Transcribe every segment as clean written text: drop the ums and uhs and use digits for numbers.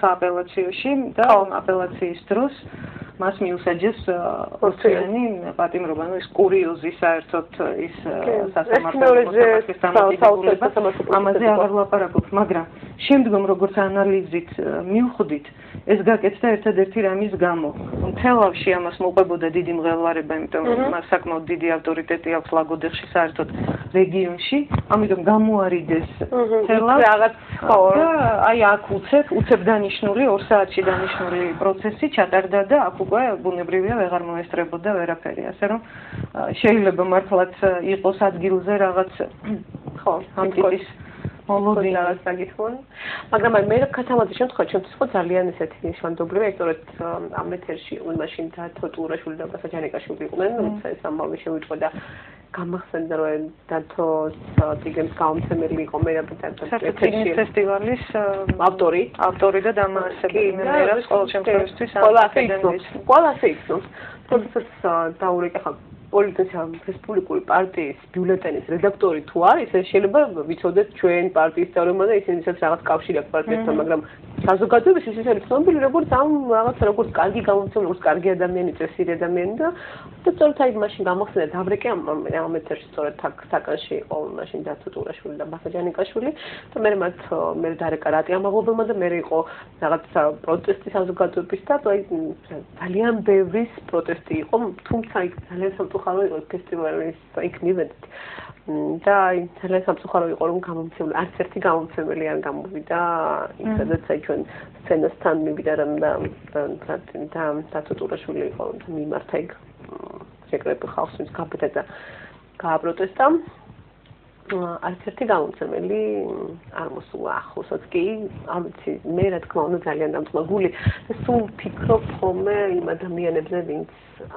სააპელაციოში და აპელაციის დროს მას მიუსაჯეს ოციანი პატიმრობა, ის კურიოზი საერთოდ ის სასამართლო ამაზე აღარ ლაპარაკობ, მაგრამ შემდგომ როგორც ანალიზით მივხვდით, ეს გაკეთდა ერთადერთი რამის გამო. მთელავში ამას მოყვებოდა დიდი მღელვარება, იმიტომ რომ მას საკმაოდ დიდი ავტორიტეტი აქვს ლაგოდეხში საერთოდ რეგიონში, ამიტომ გამოარიდეს მთელავს რაღაც და აი აქ უცებ დანიშნული 2 საათში დანიშნული პროცესი ჩატარდა და აქ უკვე ბუნებრივია ვეღარ მოესწრებოდა ვერაფერი, ასე რომ შეიძლება მართლაც იყოს ადგილზე რაღაც ამ ტიპის მოლოდინი რაღაც დაგიხმონ. მაგრამ მე ქათამაძის შემთხვევაში ჩემთვის იყო ძალიან ესეთი ნიშანდობლივი, სწორედ ამ ეთერში იყო მაშინ დათო ტურაშვილი და ბასაჯანიკაშვილი იყვნენ, როცა ეს ამბავი შევიწყო და გამახსენდა რომ დათოს ციგნის გამომცემელი იყო მერაბი ფესტივალის ავტორი და დამაარსებელი მერაბი ყოველ შემთხვევაში ყველას იცნობს. თორემ დაურეკე ხა პოლიტიკური პარტიის ბიულეტენის რედაქტორი თუ არის, ეს შეიძლება ვიცოდეთ ჩვენ პარტიის წევრებმა და ისინიც რაღაც კავშირი აქვს პარტიასთან, მაგრამ საზოგადოების ის არის ცნობილი როგორც ამ როგორც კარგი გამომცემელი, როგორც კარგი ადამიანი, წესიერი ადამიანი და სწორედ აი მაშინ გამახსენდა დავრეკე ამ ეთერში სწორედ თაკანში იყო მაშინ დათო ტურაშვილი და ბასაჯანიკაშვილი და მე დარეკა რატი ამაღობელმა და მე იყო რაღაც პროტესტი საზოგადოების და აი ძალიან ბევრის პროტესტი იყო, თუმცა ძალიან სამწუხარო იყო ფესტივალის იქ მივედით და ძალიან სამწუხარო იყო რომ გამომცემელი არც ერთი გამომცემელი არ გამოვიდა იქ სადაც აი ჩვენ სცენასთან მივიდა რომ და დათო ტურაშვილი იყო მიმართა იქ შეკრებილ ხალხს ვინც გაბედა და გააპროტესტა არც ერთი გამომცემელი არ მოსულა ახლოსაც კი არ ვიცი მე რა თქმა უნდა ძალიან დამწმაგული და სულ ფიქრობ ხოლმე იმ ადამიანებზე ვინც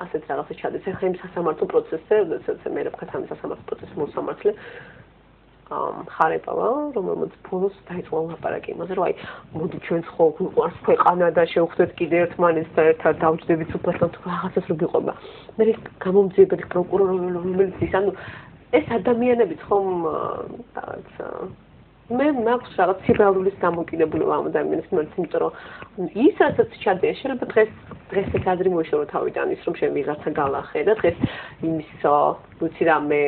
ასეთ რაღაცას ჩადეს ახლა იმ სასამართლო პროცესზე როდესაც მე რა ვქათ ამ სასამართლო პროცესს მოსამართლე ხარებავა რომელმაც ბოლოს დაიწყო ლაპარაკი იმაზე რომ აი მოდი ჩვენს ხო გვიყვარს ქვეყანა და შევხვდეთ კიდე ერთმანეთს და ერთად დავჯდებით უფასთან თუ რაღაცას რო გიყვება მე გამომძიებელი პროკურორი რომელიც ის ანუ ეს ადამიანებიც ხომ რაღაც მე მაქვს რაღაც სიბალულის დამოკიდებულება ამ ადამიანის მიმართ, იმიტომ რომ ის რასაც ჩადია, შეიძლება დღესაც ადრე მოიშორო თავიდან ის რომ შენ ვიღაცა გალახე და დღეს იმის ვიცი რამე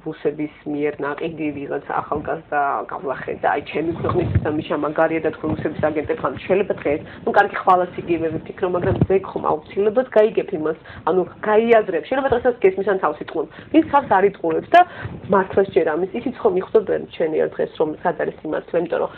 რუსების მიერ ნაყიდი ვიღაცა ახალგაზრდა გავლახე და აი ჩემი ქვეყნის სამიშა მაგარია და თქვენ რუსების აგენტებს ხან შეიძლება დღეს ნუ კარგი ხვალაც იგივე ვფიქრო მაგრამ ზეგ ხომ აუცილებლად გაიგებ იმას ანუ გაიაზრებ შეიძლება დღესაც გესმის ან თავს იტყუებ ის ხალხს არ იტყუებს და მართლაც ჯერ ამის ისიც ხომ მიხვდებიან ჩვენი ერთ დღეს რომ სად არის სიმართლე იმიტომ რომ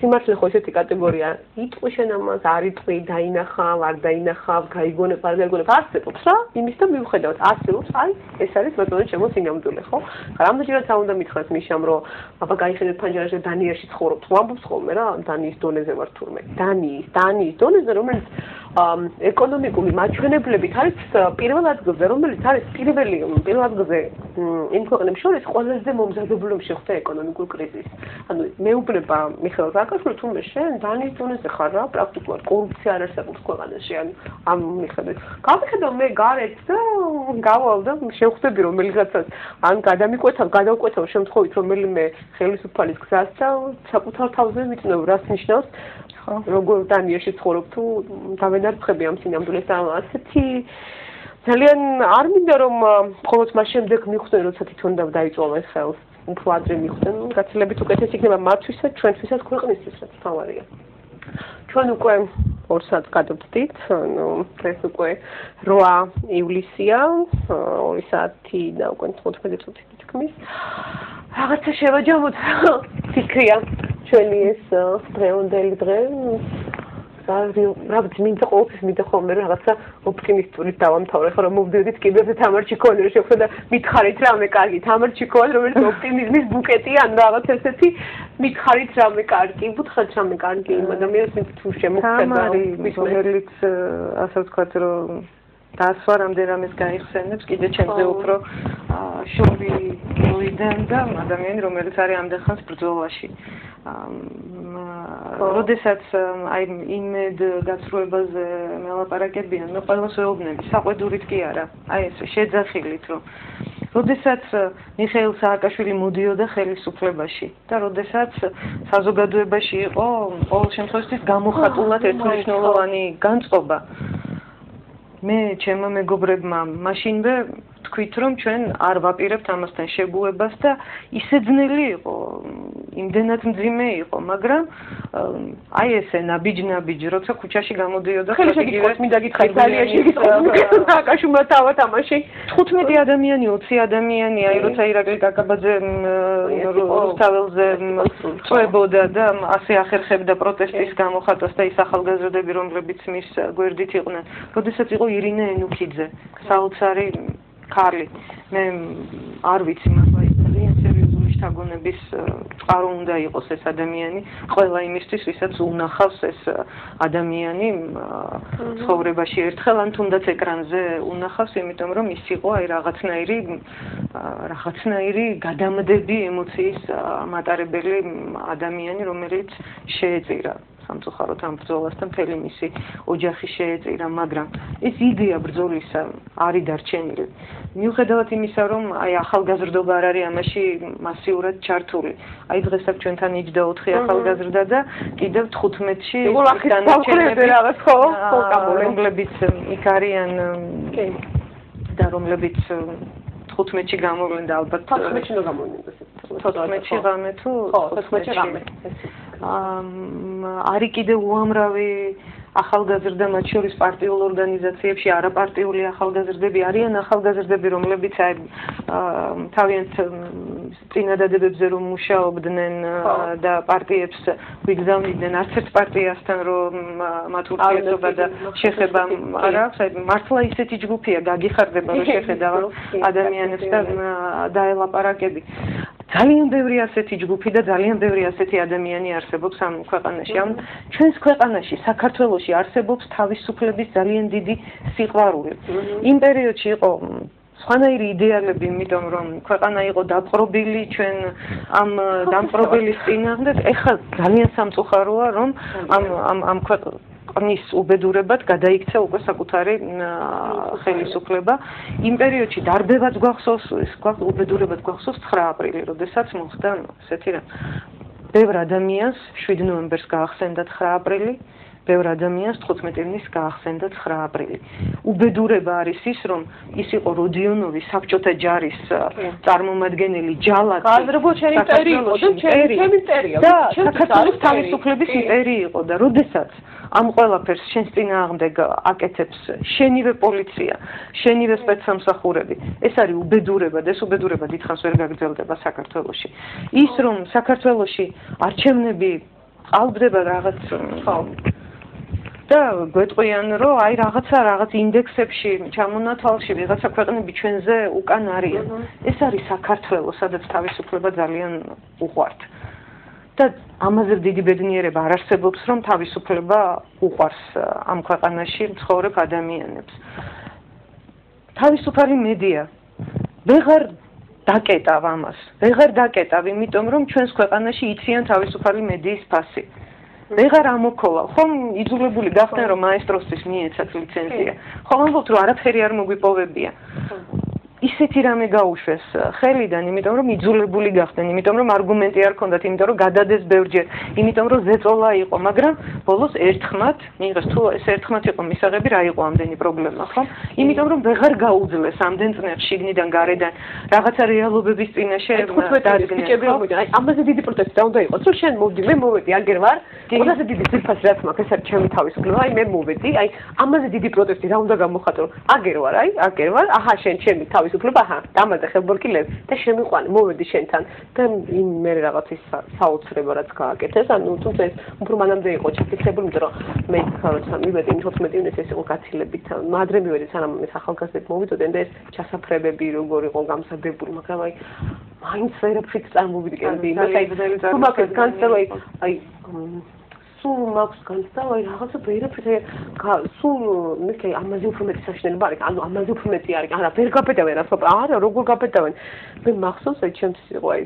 სიმართლე ხო ესეთი კატეგორია იტყვი შენ ამას არ იტყვი დაინახავ არ დაინახავ გაიგონებ არ გაიგონებ არსებობს რა იმის და მიუხედავად არსებობს აი ეს არის ბატონო ჩემო სინამდვილე ხო რამდენჯერაც არ უნდა მითხრათ მიშამ რომ აბა გაიხედეთ ფანჯარაში დანიაში ცხოვრობთ ხო ამბობს ხოლმე რა დანიის დონეზე ვარ თურმე დანიის დონეზე რომელიც ეკონომიკური მაჩვენებლებით არის პირველ ადგილზე რომელიც არის პირველ ადგილზე იმ ქვეყნებს შორის ყველაზე მომზადებულნი შეხვდა ეკონომიკურ კრიზისს ანუ მეუბნება მიხეილ აკაშვილი თუმცა შენ დანიის დონეზე ხარ რა პრაქტიკულად კორუფცია არ არსებობს ქვეყანაში ან ამ მიხედვით გავიხედავ მე გარეთ და გავალ და შევხვდები რომელიღაცას ან გადავკვეთავ შემთხვევით რომელიმე ხელისუფალის გზას და საკუთარ თავზე ვიწნევ რას ნიშნავს როგორ დანიაში ცხოვრობ თუ დავენარცხები ამ სინამდვილეს და ასეთი ძალიან არ მინდა რომ მხოლოდ მას შემდეგ მიხვდნენ როცა თვითონ დაიწვავენ ხელს უფრო ადრე მიხვდნენ გაცილებით უკეთესი იქნება მათთვისაც ჩვენთვისაც ქვეყნისთვისაც თავარია ჩვენ უკვე 2 საათს გადავდით ანუ დღეს უკვე 8 ივლისია 2 საათი და უკვე 15 წუთი თითქმის რაღაცა შევაჯამოთ ფიქრია ჩვენი ეს დღევანდელი დღე რა ვიცი მინდა ყოველთვის მინდა ხოლმე რაღაცა ოპტიმისტური დავამთავრე ხო რომ მოვდიოდით კიდევ თამარ ჩიკოვანი რომ შეხვდა მითხარით რამე კარგი თამარ ჩიკოვანი რომელიც ოპტიმიზმის ბუკეტია ან რაღაც ესეთი მითხარით რამე კარგი ვუთხარით რამე კარგი იმ ადამიანს თუ შემოხდება რომელიც ასე ვთქვათ რომ დასვა რამდენამეს გაიხსენებს კიდე ჩემზე უფრო შორი მოვიდან და ადამიანი რომელიც არის ამდენ ხანს ბრძოლაში როდესაც აი იმედ გაცრუებაზე მელაპარაკებიან მე ყველას ვეუბნები საყვედურით კი არა აი ეს შეძახილით რომ როდესაც მიხეილ სააკაშვილი მოდიოდა ხელისუფლებაში და როდესაც საზოგადოებაში იყო ყოველ შემთხვევაში გამოხატულად ერთმნიშვნელოვანი განწყობა მე ჩემო მეგობრებმა მაშინვე თქვით რომ ჩვენ არ ვაპირებთ ამასთან შეგუებას და ისე ძნელი იყო იმდენად მძიმე იყო მაგრამ აი ესე ნაბიჯ როცა ქუჩაში გამოდიოდა ხელშეკითხვას მინდა გითხრათ ძალიან შეგიძლიათ სააკაშვილმა თავა თამაში 15 ადამიანი 20 ადამიანი აი როცა ირაკლი კაკაბაძე რუსთაველზე წვებოდა და ასე ახერხებდა პროტესტის გამოხატვას და ის ახალგაზრდები რომლებიც მის გვერდით იყვნენ როდესაც იყო ირინე ენუქიძე საოცარი Carly, მე არ ვიცი მართლა ის ძალიან სერიოზული შთაგონების წყარო უნდა იყოს ეს ადამიანი, ყველა იმისთვის, ვისაც უნახავს ეს ადამიანი ცხოვრებაში ერთხელ ან თუნდაც ეკრანზე უნახავს, იმიტომ რომ ის იყო აი რაღაცნაირი გადამდები ემოციის მატარებელი ადამიანი, რომელიც შეეწირა სამწუხაროდ ამ ბრძოლას და მთელი მისი ოჯახი შეეწირა, მაგრამ ეს იდეა ბრძოლისა არის დარჩენილი. მიუხედავად იმისა, რომ აი ახალგაზრდობა არ არის ამაში მასიურად ჩართული. აი დღეს აქ ჩვენთან იჯდა 4 ახალგაზრდა და კიდევ 15-ში რომლებიც იქ არიან და რომლებიც 15-ში გამოვლენ და ალბათ 14-ში უნდა გამოვლენ. 14-ში ღამე თუ 14-ში ღამე. არის კიდევ უამრავი ახალგაზრდა მათ შორის პარტიულ ორგანიზაციებში არაპარტიული ახალგაზრდები არიან ახალგაზრდები რომლებიც აი თავიანთ წინადადებებზე რომ მუშაობდნენ და პარტიებს ვიგზავნიდნენ არც ერთ პარტიასთან რომ მათ ურთიერთობა და შეხება არ აქვს აი მართლა ისეთი ჯგუფია გაგიხარდება რომ შეხედავ ადამიანებს და დაელაპარაკები ძალიან ბევრი ასეთი ჯგუფი და ძალიან ბევრი ასეთი ადამიანი არსებობს ამ ქვეყანაში. ამ ჩვენს ქვეყანაში, საქართველოში არსებობს თავისუფლების ძალიან დიდი სიყვარული. იმ პერიოდში იყო სხვანაირი იდეალები, იმიტომ რომ ქვეყანა იყო დაპყრობილი ჩვენ ამ დამპყრობელის წინააღმდეგ. ეხლა ძალიან სამწუხაროა, რომ ამ ქვეყნის უბედურებად გადაიქცა უკვე საკუთარი ხელისუფლება. იმ პერიოდში დარბევაც გვახსოვს, უბედურებად გვახსოვს 9 აპრილი, როდესაც მოხდა ესეთი რამ. ბევრ ადამიანს 7 ნოემბერს გაახსენდა 9 აპრილი, ბევრ ადამიანს 15 ივნის გაახსენდა 9 აპრილი. უბედურება არის ის, რომ ის იყო როდიონოვი საბჭოთა ჯარის წარმომადგენელი ჯალათი. გაზრბოჩენი მტერი იყო და ჩემი მტერია. და საქართველოს თავისუფლების მტერი იყო და როდესაც ამ ყველაფერს შენს წინააღმდეგ აკეთებს შენივე პოლიცია, შენივე სპეცსამსახურები. ეს არის უბედურება და ეს უბედურება დიდხანს ვერ გაგრძელდება საქართველოში. ის რომ საქართველოში არჩევნები ყალბდება რაღაც და გვეტყვიან რომ აი რაღაც ინდექსებში ჩამონათვალში ვიღაცა ქვეყნები ჩვენზე უკან არიან. ეს არის საქართველოს, სადაც თავისუფლება ძალიან უყვართ. და ამაზე დიდი ბედნიერება არ არსებობს, რომ თავისუფლება უყვარს ამ ქვეყანაში მცხოვრებ ადამიანებს. თავისუფალი მედია ვეღარ დაკეტავ ამას. ვეღარ დაკეტავ, იმიტომ რომ ჩვენს ქვეყანაში იციან თავისუფალი მედიის ფასი. ვეღარ ამოქოლავ. ხომ იძულებული გახდნენ რომ მაესტროსთვის მიეცათ ლიცენზია. ხომ ამბობთ რომ არაფერი არ მოგვიპოვებია. ისეთი რამე გაუშვეს ხელიდან, იმიტომ რომ იძულებული გახდნენ, იმიტომ რომ არგუმენტი არ ქონდათ, იმიტომ რომ გადადეს ბევრჯერ, იმიტომ რომ ზეწოლა იყო, მაგრამ ბოლოს ერთხმად მიიღეს თუ ეს ერთხმად იყო მისაღები რა იყო ამდენი პრობლემა, ხო? იმიტომ რომ ვეღარ გაუძლეს ამდენ წნეხ შიგნიდან გარედან რაღაცა რეალობების წინაშე დადგნენ. აი ამაზე დიდი პროტესტი და უნდა იყოს, რომ შენ მოვდი, მე მოვედი, აგერ ვარ. ყველაზე დიდი ძირფასი რაც მაქვს, ეს არის ჩემი თავისუფლება, აი მე მოვედი, აი ამაზე დიდი პროტესტი რა უნდა გამოხატო, აგერ ვარ, აი აგერ ვარ, აჰა შენ ჩემი თავისუფლება, აჰა დამაზე ხელბორკილებ და შემიყვანი, მოვედი შენთან და მე რაღაც ის საოცრება რაც გააკეთეს, ანუ თუმცა ეს უფრო მანამდე იყო ჩაფიქსებული, იმიტომ რომ მე ხაროცა მივედი 14 ივნისს ეს იყო გაცილებით, მადრე მივედი სანამ ეს ახალგაზრდები მოვიდოდნენ და ეს ჩასაფრებები როგორ იყო გამზადებული, მაგრამ აი მაინც ვერაფრით წარმოვიდგენდი, თუ მაქვს განცდა, აი სულ მაქვს განცდა, აი რაღაცა ვერაფრით სულ მე ამაზე უფრო მეტი საშინელება არის, ანუ ამაზე უფრო მეტი არის, არა ვერ გაბედავენ ასე, არა როგორ გაბედავენ, მე მახსოვს აი ჩემთვის იყო აი